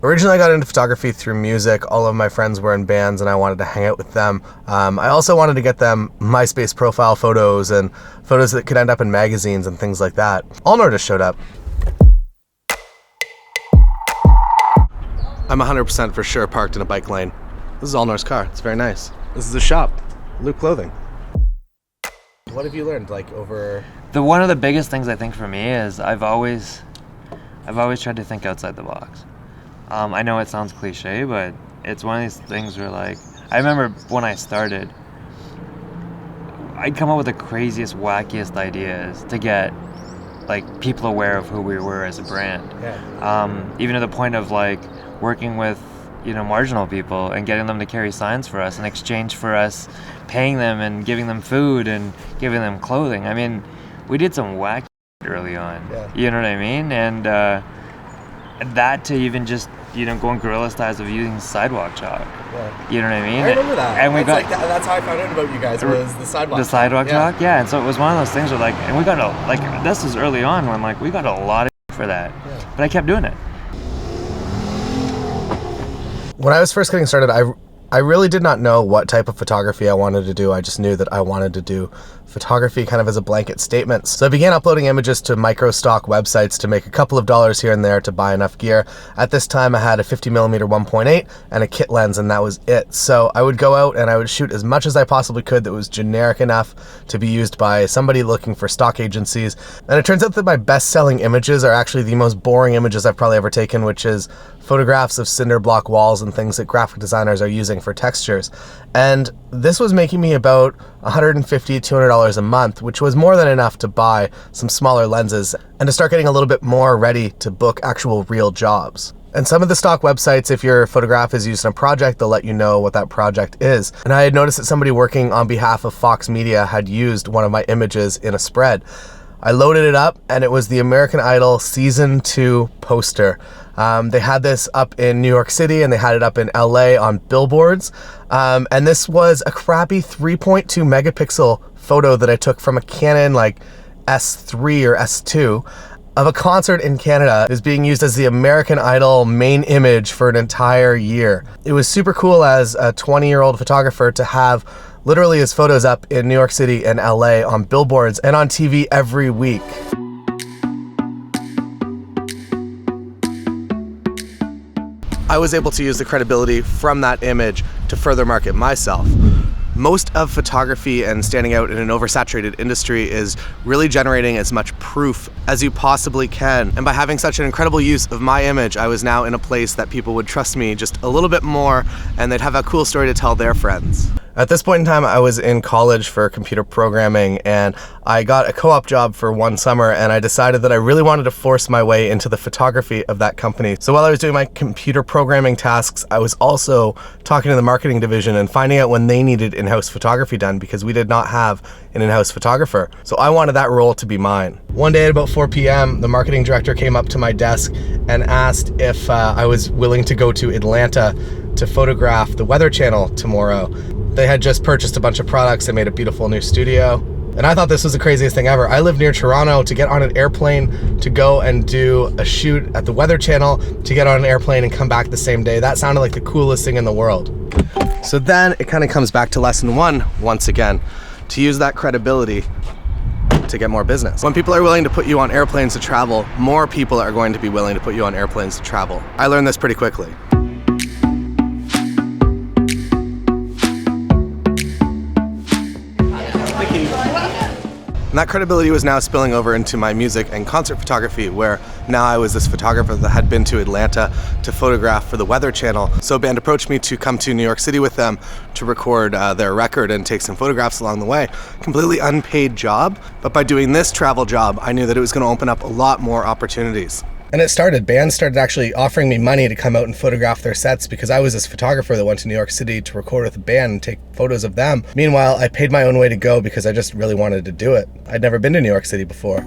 Originally, I got into photography through music. All of my friends were in bands and I wanted to hang out with them. I also wanted to get them MySpace profile photos and photos that could end up in magazines and things like that. Allnor just showed up. I'm 100% for sure parked in a bike lane. This is Allnor's car. It's very nice. This is a shop, Luke Clothing. What have you learned, over... One of the biggest things I think for me is I've always tried to think outside the box. I know it sounds cliche, but it's one of these things where, I remember when I started, I'd come up with the craziest, wackiest ideas to get, people aware of who we were as a brand. Yeah. Even to the point of, working with, marginal people and getting them to carry signs for us in exchange for us paying them and giving them food and giving them clothing. I mean, we did some wacky early on. Yeah. You know what I mean? And that to even just, going guerrilla styles of using sidewalk chalk. Yeah. You know what I mean? I remember that. And that's how I found out about you guys, was the sidewalk. The sidewalk chalk, yeah. And so it was one of those things where and we got this was early on when we got a lot of for that. Yeah. But I kept doing it. When I was first getting started, I really did not know what type of photography I wanted to do. I just knew that I wanted to do photography kind of as a blanket statement. So I began uploading images to micro stock websites to make a couple of dollars here and there to buy enough gear. At this time, I had a 50mm 1.8 and a kit lens, and that was it. So I would go out and I would shoot as much as I possibly could that was generic enough to be used by somebody looking for stock agencies. And it turns out that my best-selling images are actually the most boring images I've probably ever taken, which is photographs of cinder block walls and things that graphic designers are using for textures. And this was making me about $150 to $200 a month, which was more than enough to buy some smaller lenses and to start getting a little bit more ready to book actual real jobs. And some of the stock websites, if your photograph is used in a project, they'll let you know what that project is. And I had noticed that somebody working on behalf of Fox Media had used one of my images in a spread. I loaded it up and it was the American Idol Season 2 poster. They had this up in New York City and they had it up in LA on billboards. And this was a crappy 3.2 megapixel photo that I took from a Canon S3 or S2 of a concert in Canada. It was being used as the American Idol main image for an entire year. It was super cool as a 20-year-old photographer to have literally his photos up in New York City and LA on billboards and on TV every week. I was able to use the credibility from that image to further market myself. Most of photography and standing out in an oversaturated industry is really generating as much proof as you possibly can. And by having such an incredible use of my image, I was now in a place that people would trust me just a little bit more and they'd have a cool story to tell their friends. At this point in time, I was in college for computer programming and I got a co-op job for one summer and I decided that I really wanted to force my way into the photography of that company. So while I was doing my computer programming tasks, I was also talking to the marketing division and finding out when they needed in-house photography done because we did not have an in-house photographer. So I wanted that role to be mine. One day at about 4 p.m., the marketing director came up to my desk and asked if I was willing to go to Atlanta to photograph the Weather Channel tomorrow. They had just purchased a bunch of products. They made a beautiful new studio. And I thought this was the craziest thing ever. I live near Toronto. To get on an airplane to go and do a shoot at the Weather Channel, to get on an airplane and come back the same day, that sounded like the coolest thing in the world. So then it kind of comes back to lesson one once again, to use that credibility to get more business. When people are willing to put you on airplanes to travel, more people are going to be willing to put you on airplanes to travel. I learned this pretty quickly. And that credibility was now spilling over into my music and concert photography, where now I was this photographer that had been to Atlanta to photograph for the Weather Channel. So a band approached me to come to New York City with them to record their record and take some photographs along the way. Completely unpaid job, but by doing this travel job, I knew that it was going to open up a lot more opportunities. And bands started actually offering me money to come out and photograph their sets because I was this photographer that went to New York City to record with a band and take photos of them. Meanwhile, I paid my own way to go because I just really wanted to do it. I'd never been to New York City before.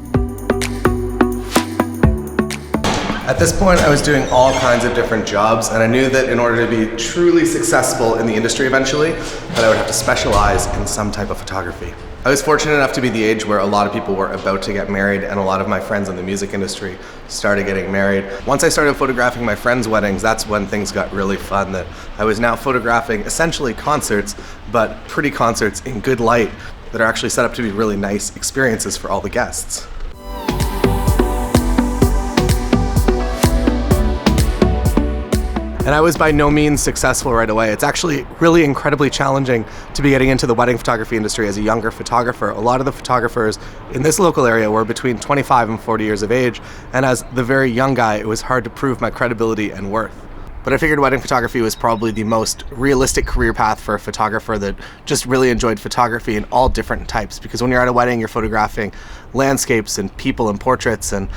At this point, I was doing all kinds of different jobs, and I knew that in order to be truly successful in the industry eventually, that I would have to specialize in some type of photography. I was fortunate enough to be the age where a lot of people were about to get married, and a lot of my friends in the music industry started getting married. Once I started photographing my friends' weddings, that's when things got really fun, that I was now photographing essentially concerts, but pretty concerts in good light that are actually set up to be really nice experiences for all the guests. And I was by no means successful right away. It's actually really incredibly challenging to be getting into the wedding photography industry as a younger photographer. A lot of the photographers in this local area were between 25 and 40 years of age, and as the very young guy, it was hard to prove my credibility and worth. But I figured wedding photography was probably the most realistic career path for a photographer that just really enjoyed photography in all different types. Because when you're at a wedding, you're photographing landscapes and people and portraits and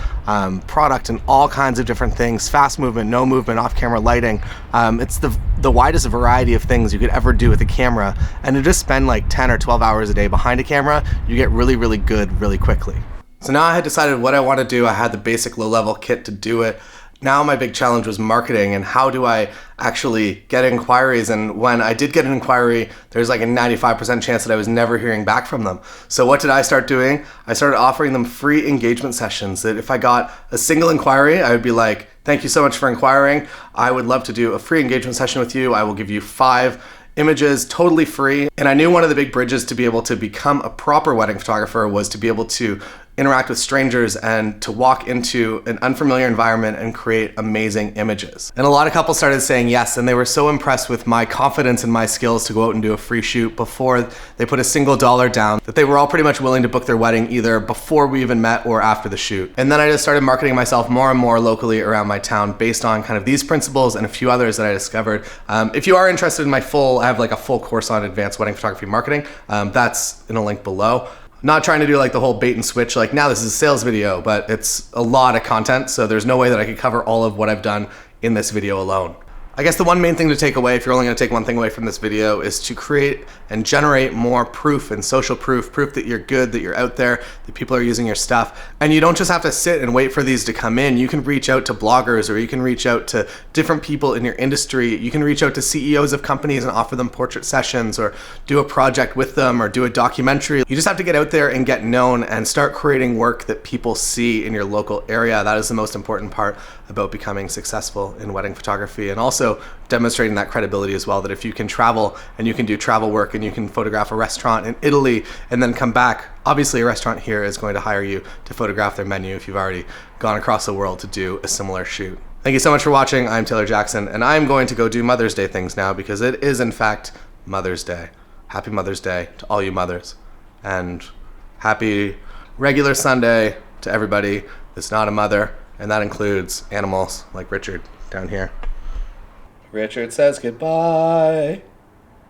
product and all kinds of different things, fast movement, no movement, off-camera lighting. It's the widest variety of things you could ever do with a camera. And to just spend like 10 or 12 hours a day behind a camera, you get really, really good really quickly. So now I had decided what I want to do. I had the basic low-level kit to do it. Now my big challenge was marketing and how do I actually get inquiries, and when I did get an inquiry, there's like a 95% chance that I was never hearing back from them. So what did I start doing? I started offering them free engagement sessions that if I got a single inquiry, I would be like, thank you so much for inquiring. I would love to do a free engagement session with you. I will give you 5 images totally free. And I knew one of the big bridges to be able to become a proper wedding photographer was to be able to interact with strangers and to walk into an unfamiliar environment and create amazing images. And a lot of couples started saying yes, and they were so impressed with my confidence and my skills to go out and do a free shoot before they put a single dollar down that they were all pretty much willing to book their wedding either before we even met or after the shoot. And then I just started marketing myself more and more locally around my town based on kind of these principles and a few others that I discovered. If you are interested in I have like a full course on advanced wedding photography marketing. That's in a link below. Not trying to do like the whole bait and switch, like now this is a sales video, but it's a lot of content, so there's no way that I could cover all of what I've done in this video alone. I guess the one main thing to take away, if you're only going to take one thing away from this video, is to create and generate more proof and social proof that you're good, that you're out there, that people are using your stuff. And you don't just have to sit and wait for these to come in. You can reach out to bloggers, or you can reach out to different people in your industry. You can reach out to CEOs of companies and offer them portrait sessions, or do a project with them, or do a documentary. You just have to get out there and get known and start creating work that people see in your local area. That is the most important part about becoming successful in wedding photography, and also demonstrating that credibility as well, that if you can travel and you can do travel work and you can photograph a restaurant in Italy and then come back, obviously a restaurant here is going to hire you to photograph their menu if you've already gone across the world to do a similar shoot. Thank you so much for watching. I'm Taylor Jackson, and I'm going to go do Mother's Day things now because it is in fact Mother's Day. Happy Mother's Day to all you mothers, and happy regular Sunday to everybody that's not a mother, and that includes animals like Richard down here. Richard says goodbye.